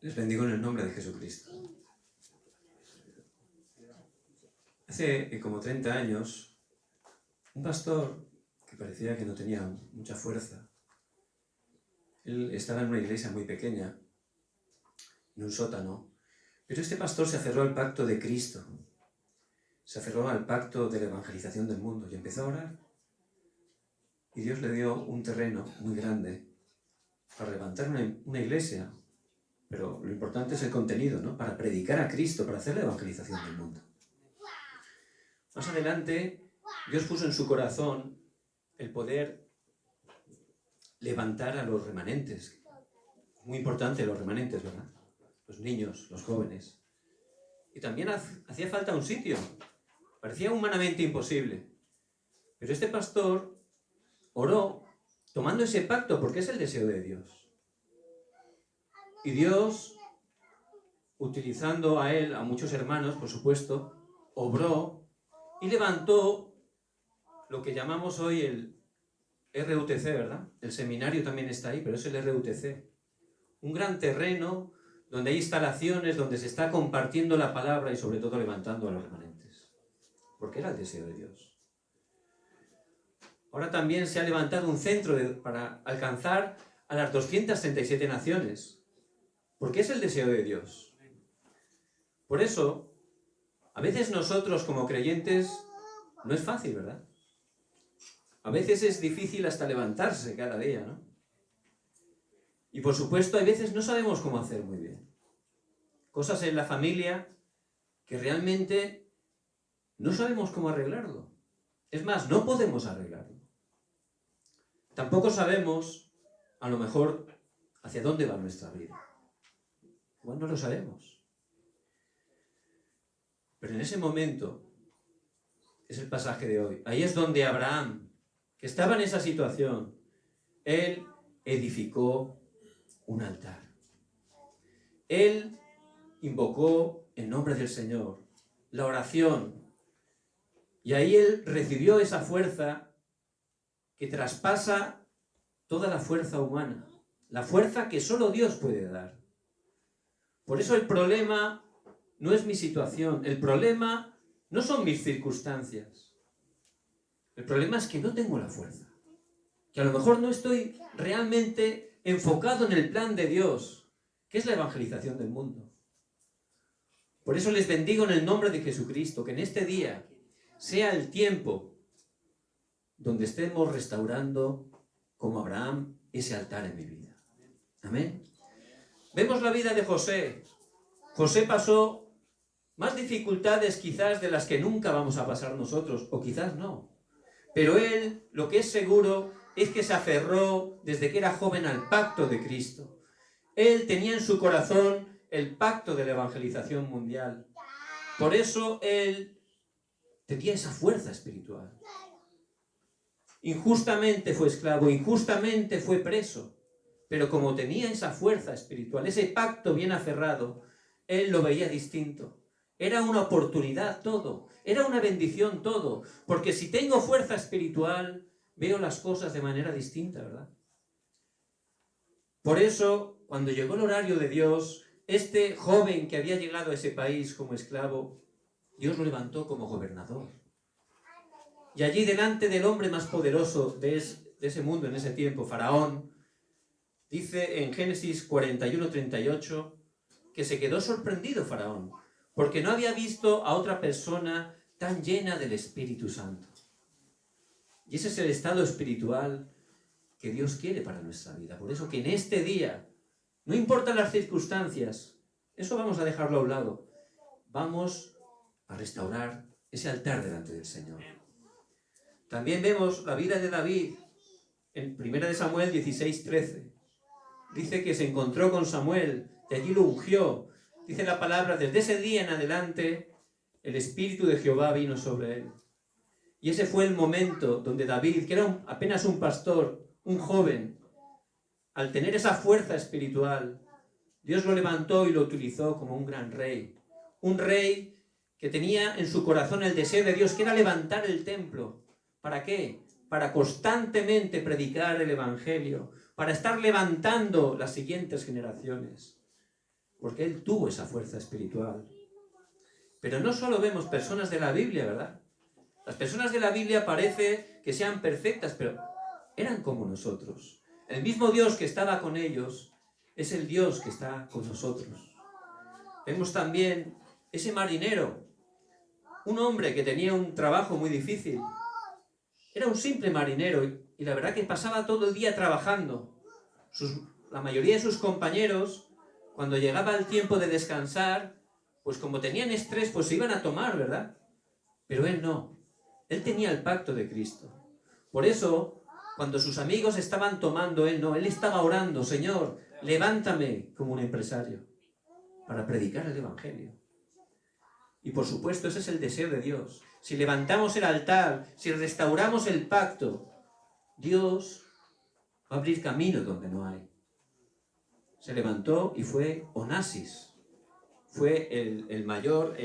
Les bendigo en el nombre de Jesucristo. Hace como 30 años, un pastor que parecía que no tenía mucha fuerza, él estaba en una iglesia muy pequeña, en un sótano, pero este pastor se aferró al pacto de Cristo, se aferró al pacto de la evangelización del mundo y empezó a orar. Y Dios le dio un terreno muy grande para levantar una iglesia, pero lo importante es el contenido, ¿no? Para predicar a Cristo, para hacer la evangelización del mundo. Más adelante, Dios puso en su corazón el poder levantar a los remanentes. Muy importante los remanentes, ¿verdad? Los niños, los jóvenes. Y también hacía falta un sitio. Parecía humanamente imposible. Pero este pastor oró tomando ese pacto porque es el deseo de Dios. Y Dios, utilizando a él, a muchos hermanos, por supuesto, obró y levantó lo que llamamos hoy el RUTC, ¿verdad? El seminario también está ahí, pero es el RUTC. Un gran terreno donde hay instalaciones, donde se está compartiendo la palabra y sobre todo levantando a los remanentes. Porque era el deseo de Dios. Ahora también se ha levantado un centro para alcanzar a las 237 naciones. Porque es el deseo de Dios. Por eso, a veces nosotros como creyentes, no es fácil, ¿verdad? A veces es difícil hasta levantarse cada día, ¿no? Y por supuesto, hay veces no sabemos cómo hacer muy bien. Cosas en la familia que realmente no sabemos cómo arreglarlo. Es más, no podemos arreglarlo. Tampoco sabemos, a lo mejor, hacia dónde va nuestra vida. Igual no lo sabemos. Pero en ese momento, es el pasaje de hoy. Ahí es donde Abraham, que estaba en esa situación, él edificó un altar. Él invocó el nombre del Señor, la oración, y ahí él recibió esa fuerza que traspasa toda la fuerza humana, la fuerza que solo Dios puede dar. Por eso el problema no es mi situación, el problema no son mis circunstancias. El problema es que no tengo la fuerza, que a lo mejor no estoy realmente enfocado en el plan de Dios, que es la evangelización del mundo. Por eso les bendigo en el nombre de Jesucristo, que en este día sea el tiempo donde estemos restaurando, como Abraham, ese altar en mi vida. Amén. Vemos la vida de José. José pasó más dificultades quizás de las que nunca vamos a pasar nosotros, o quizás no. Pero él, lo que es seguro, es que se aferró desde que era joven al pacto de Cristo. Él tenía en su corazón el pacto de la evangelización mundial. Por eso él tenía esa fuerza espiritual. Injustamente fue esclavo, injustamente fue preso. Pero como tenía esa fuerza espiritual, ese pacto bien aferrado, él lo veía distinto. Era una oportunidad todo, era una bendición todo, porque si tengo fuerza espiritual, veo las cosas de manera distinta, ¿verdad? Por eso, cuando llegó el horario de Dios, este joven que había llegado a ese país como esclavo, Dios lo levantó como gobernador. Y allí delante del hombre más poderoso de ese mundo en ese tiempo, Faraón, dice en Génesis 41:38 que se quedó sorprendido Faraón, porque no había visto a otra persona tan llena del Espíritu Santo. Y ese es el estado espiritual que Dios quiere para nuestra vida. Por eso que en este día, no importan las circunstancias, eso vamos a dejarlo a un lado. Vamos a restaurar ese altar delante del Señor. También vemos la vida de David en 1 Samuel 16:13. Dice que se encontró con Samuel, de allí lo ungió. Dice la palabra, desde ese día en adelante, el Espíritu de Jehová vino sobre él. Y ese fue el momento donde David, que era apenas un pastor, un joven, al tener esa fuerza espiritual, Dios lo levantó y lo utilizó como un gran rey. Un rey que tenía en su corazón el deseo de Dios, que era levantar el templo. ¿Para qué? Para constantemente predicar el Evangelio, para estar levantando las siguientes generaciones. porque él tuvo esa fuerza espiritual. Pero no solo vemos personas de la Biblia, ¿verdad? Las personas de la Biblia parece que sean perfectas, pero eran como nosotros. El mismo Dios que estaba con ellos es el Dios que está con nosotros. Vemos también ese marinero, un hombre que tenía un trabajo muy difícil. Era un simple marinero y la verdad que pasaba todo el día trabajando. La mayoría de sus compañeros, cuando llegaba el tiempo de descansar, pues como tenían estrés, pues se iban a tomar, ¿verdad? Pero él no. Él tenía el pacto de Cristo. Por eso, cuando sus amigos estaban tomando, él no. Él estaba orando: Señor, levántame como un empresario para predicar el Evangelio. Y por supuesto, ese es el deseo de Dios. Si levantamos el altar, si restauramos el pacto, Dios va a abrir camino donde no hay. Se levantó y fue Onassis. Fue el mayor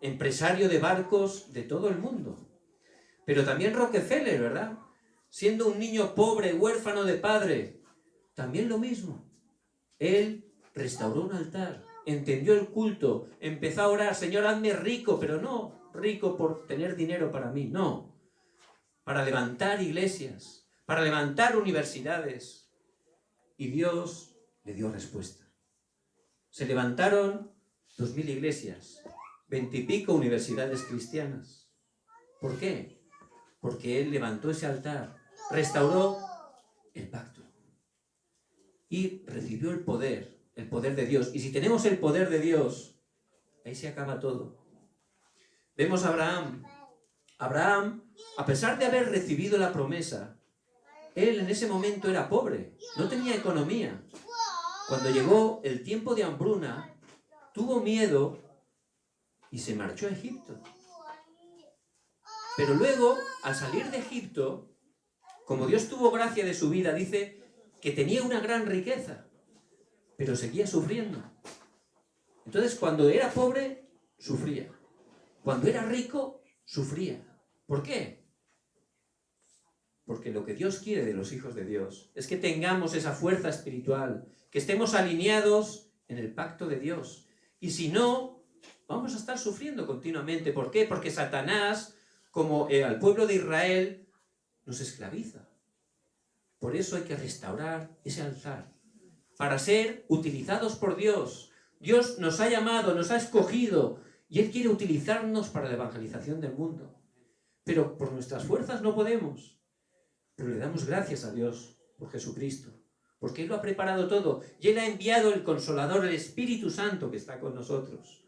empresario de barcos de todo el mundo. Pero también Rockefeller, ¿verdad? Siendo un niño pobre, huérfano de padre, también lo mismo. Él restauró un altar, entendió el culto, empezó a orar: Señor, hazme rico, pero no rico por tener dinero para mí, no. Para levantar iglesias, para levantar universidades. Y Dios le dio respuesta. Se levantaron 2000 iglesias, 20 y pico universidades cristianas. ¿Por qué? Porque él levantó ese altar, restauró el pacto y recibió el poder de Dios. Y si tenemos el poder de Dios, ahí se acaba todo. Vemos a Abraham. Abraham, a pesar de haber recibido la promesa, él en ese momento era pobre, no tenía economía. Cuando llegó el tiempo de hambruna, tuvo miedo y se marchó a Egipto. Pero luego, al salir de Egipto, como Dios tuvo gracia de su vida, dice que tenía una gran riqueza, pero seguía sufriendo. Entonces, cuando era pobre, sufría. Cuando era rico, sufría. ¿Por qué? Porque lo que Dios quiere de los hijos de Dios es que tengamos esa fuerza espiritual, que estemos alineados en el pacto de Dios. Y si no, vamos a estar sufriendo continuamente. ¿Por qué? Porque Satanás, como al pueblo de Israel, nos esclaviza. Por eso hay que restaurar ese altar, para ser utilizados por Dios. Dios nos ha llamado, nos ha escogido, y Él quiere utilizarnos para la evangelización del mundo. Pero por nuestras fuerzas no podemos. Pero le damos gracias a Dios por Jesucristo, porque Él lo ha preparado todo, y Él ha enviado el Consolador, el Espíritu Santo que está con nosotros.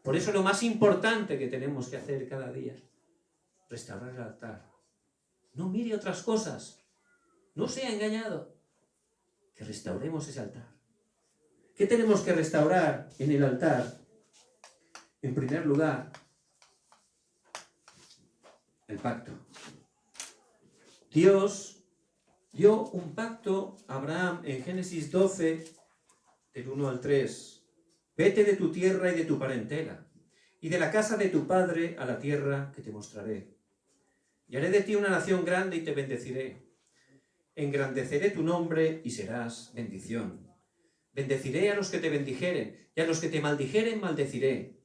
Por eso lo más importante que tenemos que hacer cada día: restaurar el altar. No mire otras cosas, no sea engañado, que restauremos ese altar. ¿Qué tenemos que restaurar en el altar? En primer lugar, el pacto. Dios dio un pacto a Abraham en Génesis 12, del 1 al 3. Vete de tu tierra y de tu parentela, y de la casa de tu padre a la tierra que te mostraré. Y haré de ti una nación grande y te bendeciré. Engrandeceré tu nombre y serás bendición. Bendeciré a los que te bendijeren, y a los que te maldijeren maldeciré.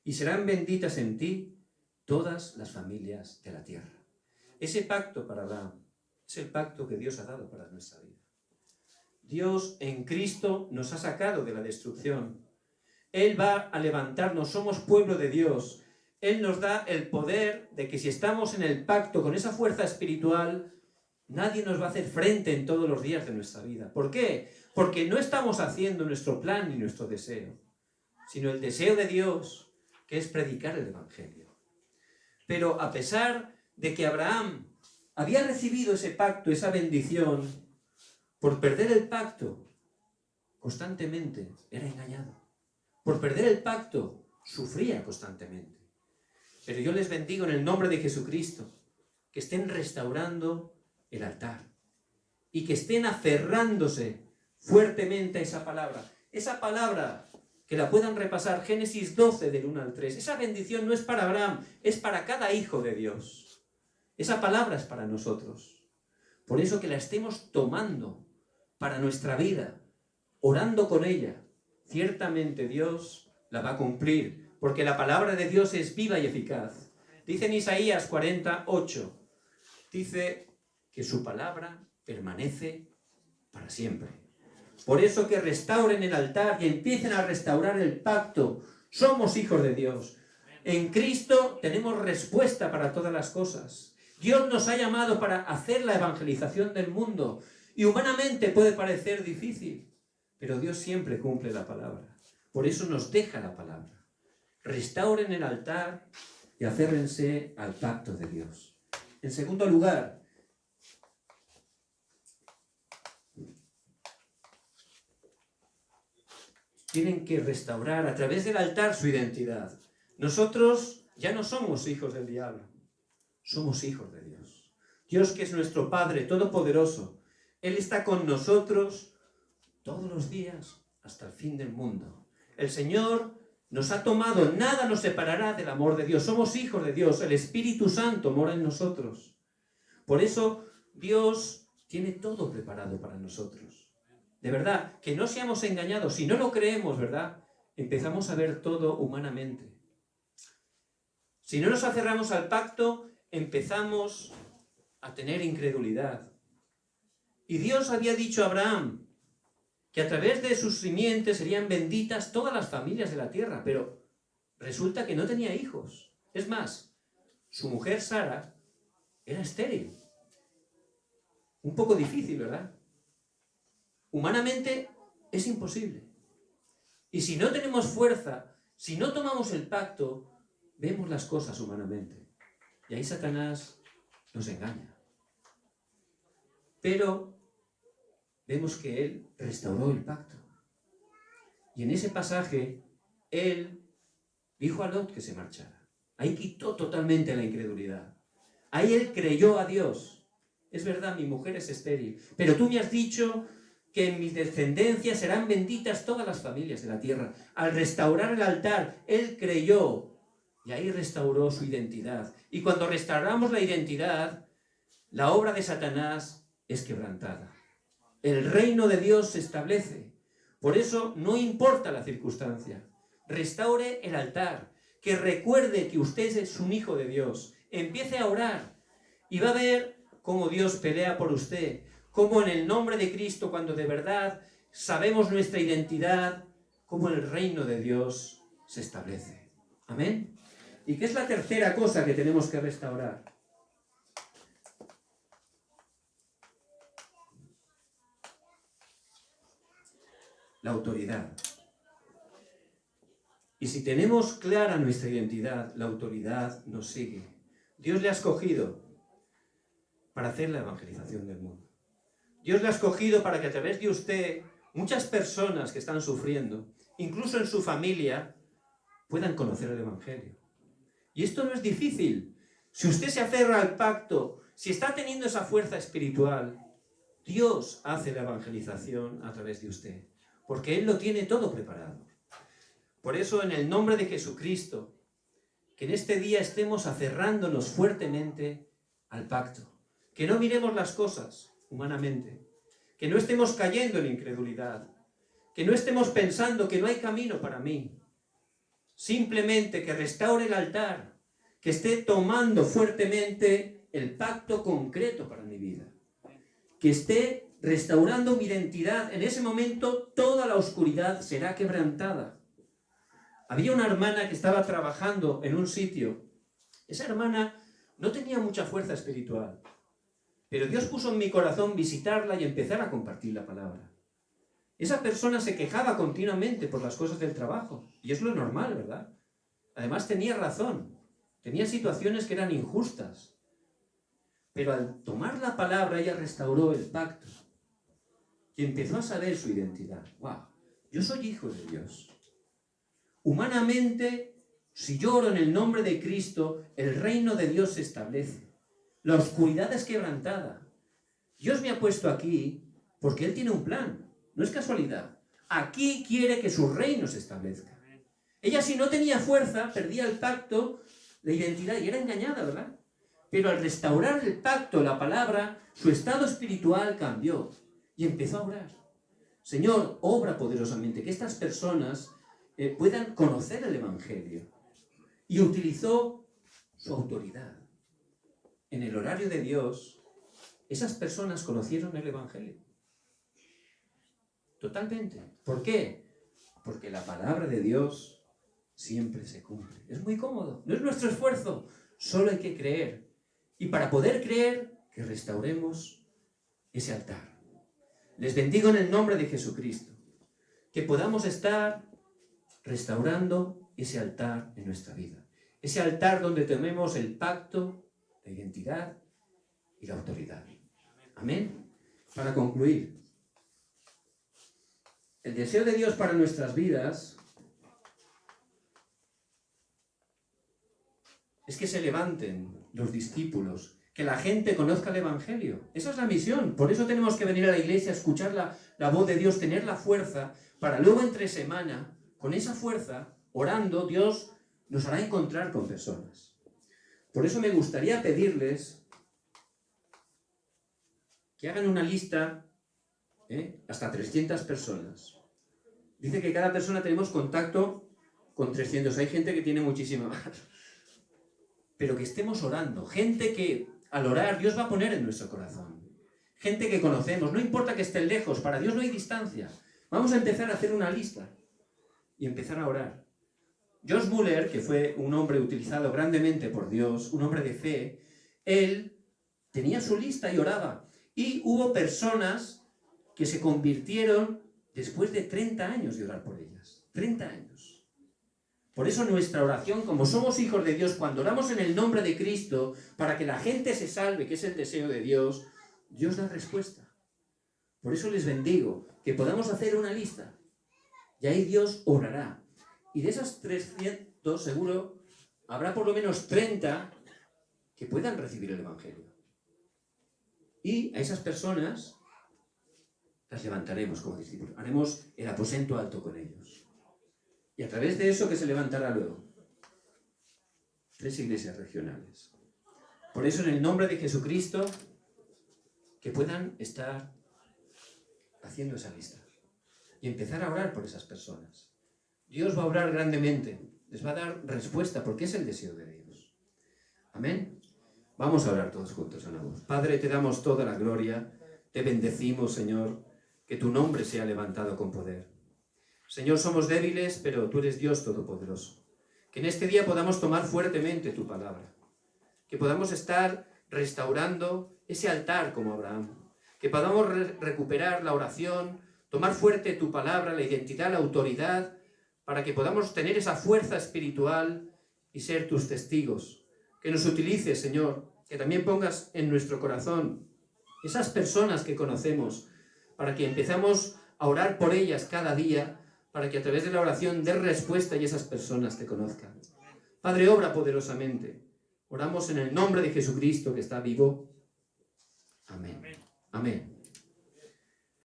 Y serán benditas en ti todas las familias de la tierra. Ese pacto para Abraham es el pacto que Dios ha dado para nuestra vida. Dios en Cristo nos ha sacado de la destrucción. Él va a levantarnos, somos pueblo de Dios. Él nos da el poder de que si estamos en el pacto con esa fuerza espiritual, nadie nos va a hacer frente en todos los días de nuestra vida. ¿Por qué? Porque no estamos haciendo nuestro plan ni nuestro deseo, sino el deseo de Dios, que es predicar el Evangelio. Pero a pesar de que Abraham había recibido ese pacto, esa bendición, por perder el pacto, constantemente era engañado. Por perder el pacto, sufría constantemente. Pero yo les bendigo en el nombre de Jesucristo, que estén restaurando el altar y que estén aferrándose fuertemente a esa palabra que la puedan repasar, Génesis 12 del 1 al 3. Esa bendición no es para Abraham, es para cada hijo de Dios. Esa palabra es para nosotros. Por eso que la estemos tomando para nuestra vida, orando con ella, ciertamente Dios la va a cumplir, porque la palabra de Dios es viva y eficaz. Dice en Isaías 48, dice que su palabra permanece para siempre. Por eso que restauren el altar y empiecen a restaurar el pacto. Somos hijos de Dios. En Cristo tenemos respuesta para todas las cosas. Dios nos ha llamado para hacer la evangelización del mundo. Y humanamente puede parecer difícil, pero Dios siempre cumple la palabra. Por eso nos deja la palabra. Restauren el altar y aférrense al pacto de Dios. En segundo lugar, tienen que restaurar a través del altar su identidad. Nosotros ya no somos hijos del diablo, somos hijos de Dios. Dios, que es nuestro Padre Todopoderoso, Él está con nosotros todos los días hasta el fin del mundo. El Señor nos ha tomado, nada nos separará del amor de Dios. Somos hijos de Dios, el Espíritu Santo mora en nosotros. Por eso Dios tiene todo preparado para nosotros. De verdad, que no seamos engañados. Si no lo creemos, ¿verdad? Empezamos a ver todo humanamente. Si no nos aferramos al pacto, empezamos a tener incredulidad. Y Dios había dicho a Abraham que a través de sus simientes serían benditas todas las familias de la tierra, pero resulta que no tenía hijos. Es más, su mujer Sara era estéril. Un poco difícil, ¿verdad? Humanamente es imposible. Y si no tenemos fuerza, si no tomamos el pacto, vemos las cosas humanamente. Y ahí Satanás nos engaña. Pero vemos que él restauró el pacto. Y en ese pasaje, él dijo a Lot que se marchara. Ahí quitó totalmente la incredulidad. Ahí él creyó a Dios. Es verdad, mi mujer es estéril, pero tú me has dicho que en mi descendencia serán benditas todas las familias de la tierra. Al restaurar el altar, él creyó y ahí restauró su identidad. Y cuando restauramos la identidad, la obra de Satanás es quebrantada. El reino de Dios se establece. Por eso no importa la circunstancia. Restaure el altar. Que recuerde que usted es un hijo de Dios. Empiece a orar y va a ver cómo Dios pelea por usted. Cómo en el nombre de Cristo, cuando de verdad sabemos nuestra identidad, cómo el reino de Dios se establece. ¿Amén? ¿Y qué es la tercera cosa que tenemos que restaurar? La autoridad. Y si tenemos clara nuestra identidad, la autoridad nos sigue. Dios le ha escogido para hacer la evangelización del mundo. Dios le ha escogido para que a través de usted, muchas personas que están sufriendo, incluso en su familia, puedan conocer el Evangelio. Y esto no es difícil. Si usted se aferra al pacto, si está teniendo esa fuerza espiritual, Dios hace la evangelización a través de usted, porque Él lo tiene todo preparado. Por eso, en el nombre de Jesucristo, que en este día estemos aferrándonos fuertemente al pacto, que no miremos las cosas humanamente, que no estemos cayendo en incredulidad, que no estemos pensando que no hay camino para mí, simplemente que restaure el altar, que esté tomando fuertemente el pacto concreto para mi vida, que esté restaurando mi identidad. En ese momento toda la oscuridad será quebrantada. Había una hermana que estaba trabajando en un sitio. Esa hermana no tenía mucha fuerza espiritual, pero Dios puso en mi corazón visitarla y empezar a compartir la palabra. Esa persona se quejaba continuamente por las cosas del trabajo, y es lo normal, ¿verdad? Además tenía razón, tenía situaciones que eran injustas, pero al tomar la palabra ella restauró el pacto y empezó a saber su identidad. ¡Wow! Yo soy hijo de Dios. Humanamente, si yo oro en el nombre de Cristo, el reino de Dios se establece. La oscuridad es quebrantada. Dios me ha puesto aquí porque Él tiene un plan. No es casualidad. Aquí quiere que su reino se establezca. Ella, si no tenía fuerza, perdía el pacto, la identidad, y era engañada, ¿verdad? Pero al restaurar el pacto, la palabra, su estado espiritual cambió y empezó a orar. Señor, obra poderosamente, que estas personas puedan conocer el Evangelio. Y utilizó su autoridad. En el horario de Dios, esas personas conocieron el Evangelio. Totalmente. ¿Por qué? Porque la palabra de Dios siempre se cumple. Es muy cómodo. No es nuestro esfuerzo. Solo hay que creer. Y para poder creer, que restauremos ese altar. Les bendigo en el nombre de Jesucristo. Que podamos estar restaurando ese altar en nuestra vida. Ese altar donde tenemos el pacto, la identidad y la autoridad. Amén. Para concluir, el deseo de Dios para nuestras vidas es que se levanten los discípulos, que la gente conozca el Evangelio. Esa es la misión. Por eso tenemos que venir a la iglesia, escuchar la voz de Dios, tener la fuerza, para luego entre semana, con esa fuerza, orando, Dios nos hará encontrar con personas. Por eso me gustaría pedirles que hagan una lista, hasta 300 personas. Dice que cada persona tenemos contacto con 300. Hay gente que tiene muchísimo más. Pero que estemos orando. Gente que al orar Dios va a poner en nuestro corazón. Gente que conocemos. No importa que estén lejos. Para Dios no hay distancia. Vamos a empezar a hacer una lista. Y empezar a orar. Josh Muller, que fue un hombre utilizado grandemente por Dios, un hombre de fe, él tenía su lista y oraba. Y hubo personas que se convirtieron después de 30 años de orar por ellas. 30 años. Por eso nuestra oración, como somos hijos de Dios, cuando oramos en el nombre de Cristo, para que la gente se salve, que es el deseo de Dios, Dios da respuesta. Por eso les bendigo, que podamos hacer una lista. Y ahí Dios orará. Y de esas 300, seguro, habrá por lo menos 30 que puedan recibir el Evangelio. Y a esas personas las levantaremos como discípulos. Haremos el aposento alto con ellos. Y a través de eso, que se levantará luego? 3 iglesias regionales. Por eso, en el nombre de Jesucristo, que puedan estar haciendo esa lista. Y empezar a orar por esas personas. Dios va a obrar grandemente. Les va a dar respuesta, porque es el deseo de Dios. Amén. Vamos a orar todos juntos en la voz. Padre, te damos toda la gloria. Te bendecimos, Señor. Que tu nombre sea levantado con poder. Señor, somos débiles, pero tú eres Dios todopoderoso. Que en este día podamos tomar fuertemente tu palabra. Que podamos estar restaurando ese altar como Abraham. Que podamos recuperar la oración, tomar fuerte tu palabra, la identidad, la autoridad, para que podamos tener esa fuerza espiritual y ser tus testigos. Que nos utilices, Señor, que también pongas en nuestro corazón esas personas que conocemos, para que empezamos a orar por ellas cada día, para que a través de la oración dé respuesta y esas personas te conozcan. Padre, obra poderosamente. Oramos en el nombre de Jesucristo que está vivo. Amén. Amén.